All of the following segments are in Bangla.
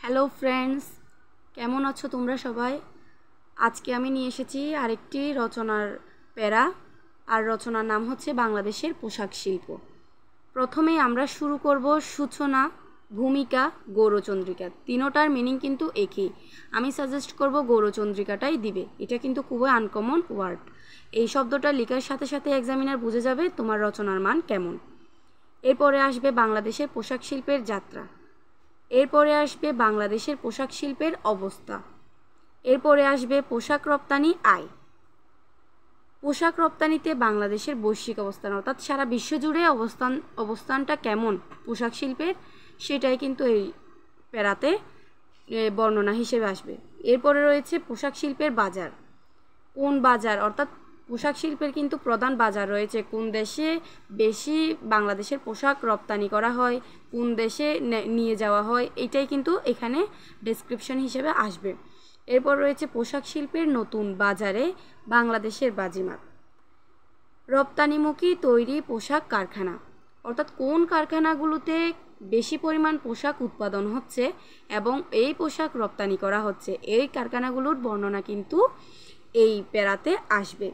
হ্যালো ফ্রেন্ডস, কেমন আছো তোমরা সবাই? আজকে আমি নিয়ে এসেছি আরেকটি রচনার প্যারা। আর রচনার নাম হচ্ছে বাংলাদেশের পোশাক শিল্প। প্রথমেই আমরা শুরু করব সূচনা, ভূমিকা, গৌরচন্দ্রিকা। তিনোটার মিনিং কিন্তু একই। আমি সাজেস্ট করব গৌরচন্দ্রিকাটাই দিবে। এটা কিন্তু খুবই আনকমন ওয়ার্ড। এই শব্দটা লেখার সাথে সাথে এক্সামিনার বুঝে যাবে তোমার রচনার মান কেমন। এরপরে আসবে বাংলাদেশের পোশাক শিল্পের যাত্রা। এরপরে আসবে বাংলাদেশের পোশাক শিল্পের অবস্থা। এরপরে আসবে পোশাক রপ্তানি আয়। পোশাক রপ্তানিতে বাংলাদেশের বৈশ্বিক অবস্থান, অর্থাৎ সারা বিশ্ব জুড়ে অবস্থানটা কেমন পোশাক শিল্পের, সেটাই কিন্তু এই প্যারাতে বর্ণনা হিসেবে আসবে। এরপরে রয়েছে পোশাক শিল্পের বাজার। কোন বাজার, অর্থাৎ পোশাক শিল্পের কিন্তু প্রধান বাজার রয়েছে। কোন দেশে বেশি বাংলাদেশের পোশাক রপ্তানি করা হয়, কোন দেশে নিয়ে যাওয়া হয়, এটাই কিন্তু এখানে ডেসক্রিপশন হিসেবে আসবে। এরপর রয়েছে পোশাক শিল্পের নতুন বাজারে বাংলাদেশের বাজিমাত। রপ্তানিমুখী তৈরি পোশাক কারখানা, অর্থাৎ কোন কারখানাগুলোতে বেশি পরিমাণ পোশাক উৎপাদন হচ্ছে এবং এই পোশাক রপ্তানি করা হচ্ছে, এই কারখানাগুলোর বর্ণনা কিন্তু এই প্যারাতে আসবে।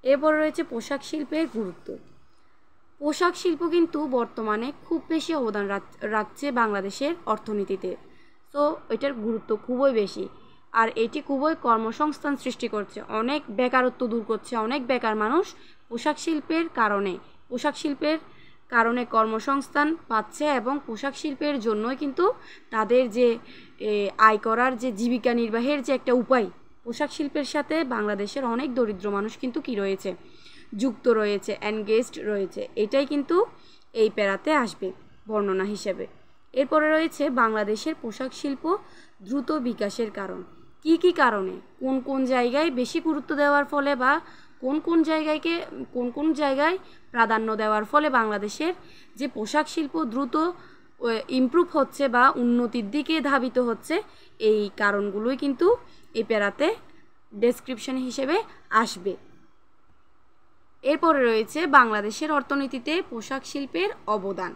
এরপর রয়েছে পোশাক শিল্পের গুরুত্ব। পোশাক শিল্প কিন্তু বর্তমানে খুব বেশি অবদান রাখছে বাংলাদেশের অর্থনীতিতে। তো এটার গুরুত্ব খুবই বেশি, আর এটি খুবই কর্মসংস্থান সৃষ্টি করছে, অনেক বেকারত্ব দূর করছে। অনেক বেকার মানুষ পোশাক শিল্পের কারণে কর্মসংস্থান পাচ্ছে এবং পোশাক শিল্পের জন্যই কিন্তু তাদের যে আয় করার যে জীবিকা নির্বাহের যে একটা উপায়, পোশাক শিল্পের সাথে বাংলাদেশের অনেক দরিদ্র মানুষ কিন্তু কি রয়েছে, যুক্ত রয়েছে, এনগেজড রয়েছে। এটাই কিন্তু এই প্যারাতে আসবে বর্ণনা হিসেবে। এরপরে রয়েছে বাংলাদেশের পোশাক শিল্প দ্রুত বিকাশের কারণ। কি কি কারণে, কোন কোন জায়গায় বেশি গুরুত্ব দেওয়ার ফলে বা কোন কোন জায়গায় প্রাধান্য দেওয়ার ফলে বাংলাদেশের যে পোশাক শিল্প দ্রুত ইমপ্রুভ হচ্ছে বা উন্নতির দিকে ধাবিত হচ্ছে, এই কারণগুলোই কিন্তু এই প্যারাতে ডেসক্রিপশন হিসেবে আসবে। এরপরে রয়েছে বাংলাদেশের অর্থনীতিতে পোশাক শিল্পের অবদান।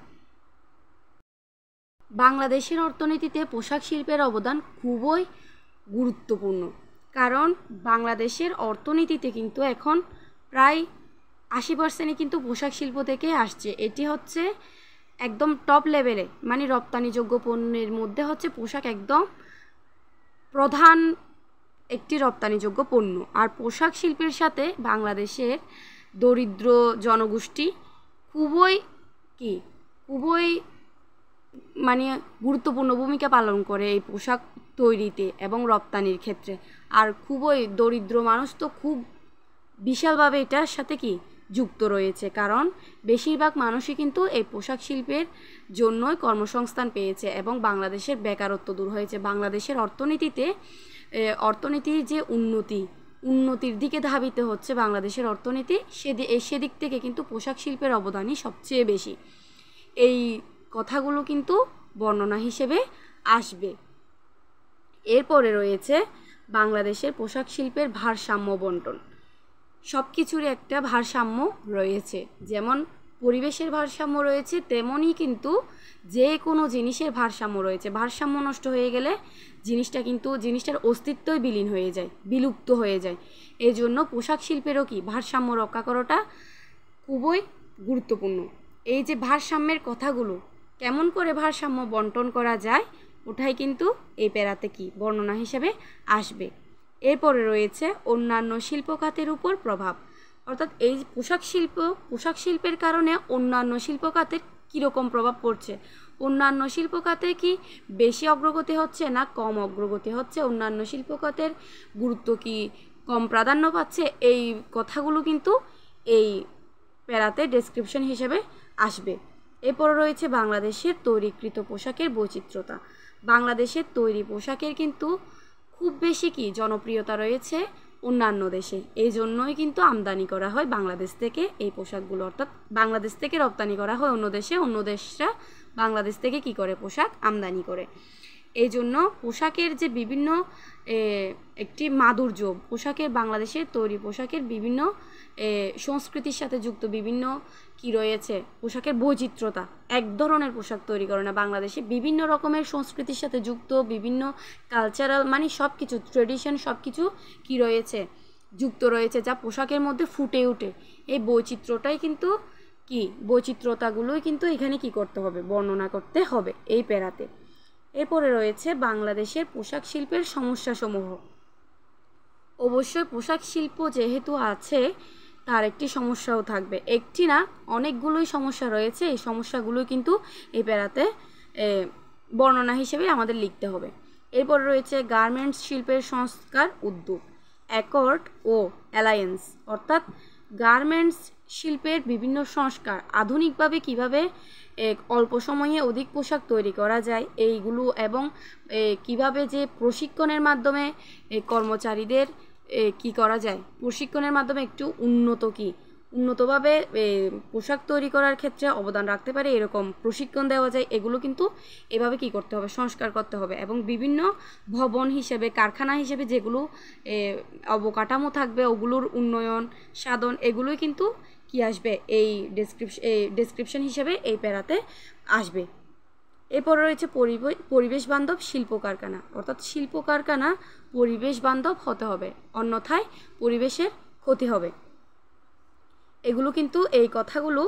বাংলাদেশের অর্থনীতিতে পোশাক শিল্পের অবদান খুবই গুরুত্বপূর্ণ, কারণ বাংলাদেশের অর্থনীতিতে কিন্তু এখন প্রায় 80% কিন্তু পোশাক শিল্প থেকে আসছে। এটি হচ্ছে একদম টপ লেভেলে, মানে রপ্তানিযোগ্য পণ্যের মধ্যে হচ্ছে পোশাক একদম প্রধান একটি রপ্তানিযোগ্য পণ্য। আর পোশাক শিল্পের সাথে বাংলাদেশের দরিদ্র জনগোষ্ঠী খুবই মানে গুরুত্বপূর্ণ ভূমিকা পালন করে এই পোশাক তৈরিতে এবং রপ্তানির ক্ষেত্রে। আর খুবই দরিদ্র মানুষ তো খুব বিশালভাবে এটার সাথে যুক্ত রয়েছে, কারণ বেশিরভাগ মানুষই কিন্তু এই পোশাক শিল্পের জন্যই কর্মসংস্থান পেয়েছে এবং বাংলাদেশের বেকারত্ব দূর হয়েছে। বাংলাদেশের অর্থনীতির যে উন্নতির দিকে ধাবিত হচ্ছে বাংলাদেশের অর্থনীতি, সেদিক থেকে কিন্তু পোশাক শিল্পের অবদানই সবচেয়ে বেশি। এই কথাগুলো কিন্তু বর্ণনা হিসেবে আসবে। এরপরে রয়েছে বাংলাদেশের পোশাক শিল্পের ভারসাম্য বন্টন। সব কিছুরই একটা ভারসাম্য রয়েছে, যেমন পরিবেশের ভারসাম্য রয়েছে, তেমনই কিন্তু যে কোনো জিনিসের ভারসাম্য রয়েছে। ভারসাম্য নষ্ট হয়ে গেলে জিনিসটার অস্তিত্বই বিলুপ্ত হয়ে যায়। এই জন্য পোশাক শিল্পেরও ভারসাম্য রক্ষা করাটা খুবই গুরুত্বপূর্ণ। এই যে ভারসাম্যের কথাগুলো, কেমন করে ভারসাম্য বন্টন করা যায়, ওটাই কিন্তু এই প্যারাতে বর্ণনা হিসেবে আসবে। এরপরে রয়েছে অন্যান্য শিল্প খাতের উপর প্রভাব, অর্থাৎ এই পোশাক শিল্পের কারণে অন্যান্য শিল্প খাতের কীরকম প্রভাব পড়ছে, অন্যান্য শিল্প খাতে কি বেশি অগ্রগতি হচ্ছে না কম অগ্রগতি হচ্ছে, অন্যান্য শিল্প খাতের গুরুত্ব কি কম প্রাধান্য পাচ্ছে, এই কথাগুলো কিন্তু এই প্যারাতে ডেসক্রিপশন হিসেবে আসবে। এরপরে রয়েছে বাংলাদেশের তৈরিকৃত পোশাকের বৈচিত্র্যতা। বাংলাদেশের তৈরি পোশাকের কিন্তু খুব বেশি জনপ্রিয়তা রয়েছে অন্যান্য দেশে, এই জন্যই কিন্তু আমদানি করা হয় বাংলাদেশ থেকে এই পোশাকগুলো, অর্থাৎ বাংলাদেশ থেকে রপ্তানি করা হয় অন্য দেশে, অন্য দেশরা বাংলাদেশ থেকে করে পোশাক আমদানি করে। এই জন্য পোশাকের যে বিভিন্ন একটি মাধুর্য, পোশাকের বাংলাদেশের তৈরি পোশাকের বিভিন্ন সংস্কৃতির সাথে যুক্ত বিভিন্ন কি রয়েছে, পোশাকের বৈচিত্র্যতা। এক ধরনের পোশাক তৈরি করে না, বাংলাদেশে বিভিন্ন রকমের সংস্কৃতির সাথে যুক্ত, বিভিন্ন কালচারাল মানে সব কিছু ট্রেডিশন সব কিছু কী রয়েছে, যুক্ত রয়েছে, যা পোশাকের মধ্যে ফুটে ওঠে। এই বৈচিত্র্যটাই কিন্তু কি, বৈচিত্র্যতাগুলোই কিন্তু এখানে কি করতে হবে, বর্ণনা করতে হবে এই প্যারাতে। এরপরে রয়েছে বাংলাদেশের পোশাক শিল্পের সমস্যাসমূহ। অবশ্যই পোশাক শিল্প যেহেতু আছে তার একটি সমস্যাও থাকবে, একটি না অনেকগুলোই সমস্যা রয়েছে। এই সমস্যাগুলো কিন্তু এই প্যারাতে বর্ণনা হিসেবে আমাদের লিখতে হবে। এরপরে রয়েছে গার্মেন্টস শিল্পের সংস্কার উদ্যোগ, অ্যাকর্ড ও অ্যালায়েন্স, অর্থাৎ গার্মেন্টস শিল্পের বিভিন্ন সংস্কার, আধুনিকভাবে কিভাবে অল্প সময়ে অধিক পোশাক তৈরি করা যায় এইগুলো, এবং কিভাবে যে প্রশিক্ষণের মাধ্যমে কর্মচারীদের কি করা যায়, প্রশিক্ষণের মাধ্যমে একটু উন্নতভাবে পোশাক তৈরি করার ক্ষেত্রে অবদান রাখতে পারে এরকম প্রশিক্ষণ দেওয়া যায়। এগুলো কিন্তু এভাবে কি করতে হবে, সংস্কার করতে হবে। এবং বিভিন্ন ভবন হিসেবে, কারখানা হিসেবে যেগুলো অবকাঠামো থাকবে ওগুলোর উন্নয়ন সাধন, এগুলোই কিন্তু কি আসবে এই ডেসক্রিপশন হিসেবে এই প্যারাতে আসবে। এরপর রয়েছে পরিবেশ বান্ধব শিল্প কারখানা, অর্থাৎ শিল্প কারখানা পরিবেশ বান্ধব হতে হবে, অন্যথায় পরিবেশের ক্ষতি হবে। এগুলো কিন্তু এই কথাগুলো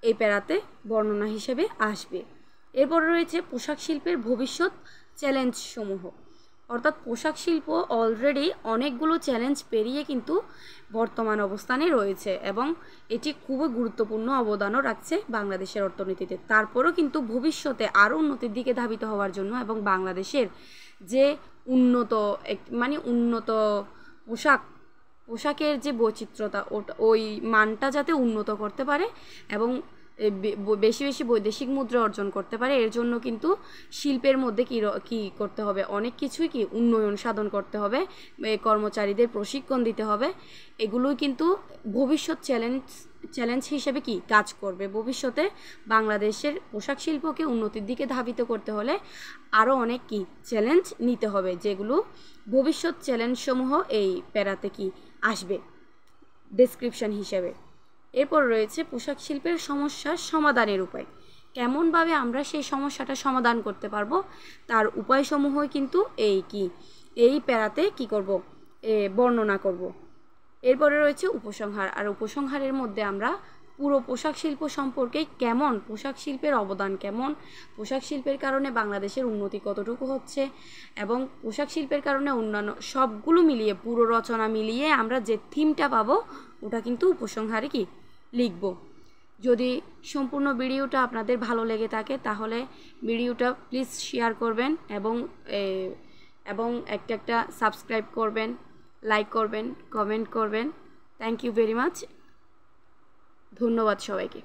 এই প্যারাতে বর্ণনা হিসেবে আসবে। এরপর রয়েছে পোশাক শিল্পের ভবিষ্যৎ চ্যালেঞ্জ সমূহ, অর্থাৎ পোশাক শিল্প অলরেডি অনেকগুলো চ্যালেঞ্জ পেরিয়ে কিন্তু বর্তমান অবস্থানে রয়েছে এবং এটি খুবই গুরুত্বপূর্ণ অবদানও রাখছে বাংলাদেশের অর্থনীতিতে। তারপরও কিন্তু ভবিষ্যতে আরও উন্নতির দিকে ধাবিত হওয়ার জন্য এবং বাংলাদেশের যে উন্নত পোশাকের যে বৈচিত্র্যতা ওই মানটা যাতে উন্নত করতে পারে এবং বেশি বেশি বৈদেশিক মুদ্রা অর্জন করতে পারে, এর জন্য কিন্তু শিল্পের মধ্যে কি করতে হবে, অনেক কিছুই কি উন্নয়ন সাধন করতে হবে, কর্মচারীদের প্রশিক্ষণ দিতে হবে। এগুলোই কিন্তু ভবিষ্যৎ চ্যালেঞ্জ হিসেবে কি কাজ করবে। ভবিষ্যতে বাংলাদেশের পোশাক শিল্পকে উন্নতির দিকে ধাবিত করতে হলে আরও অনেক কি চ্যালেঞ্জ নিতে হবে, যেগুলো ভবিষ্যৎ চ্যালেঞ্জসমূহ এই প্যারাতে কি আসবে ডেসক্রিপশন হিসেবে। এরপর রয়েছে পোশাক শিল্পের সমস্যার সমাধানের উপায়, কেমনভাবে আমরা সেই সমস্যাটা সমাধান করতে পারবো তার উপায়সমূহই কিন্তু এই প্যারাতে কি করব, বর্ণনা করব। এরপরে রয়েছে উপসংহার, আর উপসংহারের মধ্যে আমরা পুরো পোশাক শিল্প সম্পর্কে কেমন, পোশাক শিল্পের অবদান কেমন, পোশাক শিল্পের কারণে বাংলাদেশের উন্নতি কতটুকু হচ্ছে এবং পোশাক শিল্পের কারণে অন্যান্য সবগুলো মিলিয়ে, পুরো রচনা মিলিয়ে আমরা যে থিমটা পাবো ওটা কিন্তু উপসংহারে কি লিখব। যদি সম্পূর্ণ ভিডিওটা আপনাদের ভালো লেগে থাকে তাহলে ভিডিওটা প্লিজ শেয়ার করবেন এবং একটা সাবস্ক্রাইব করবেন, লাইক করবেন, কমেন্ট করবেন। থ্যাংক ইউ ভেরি মাচ, ধন্যবাদ সবাইকে।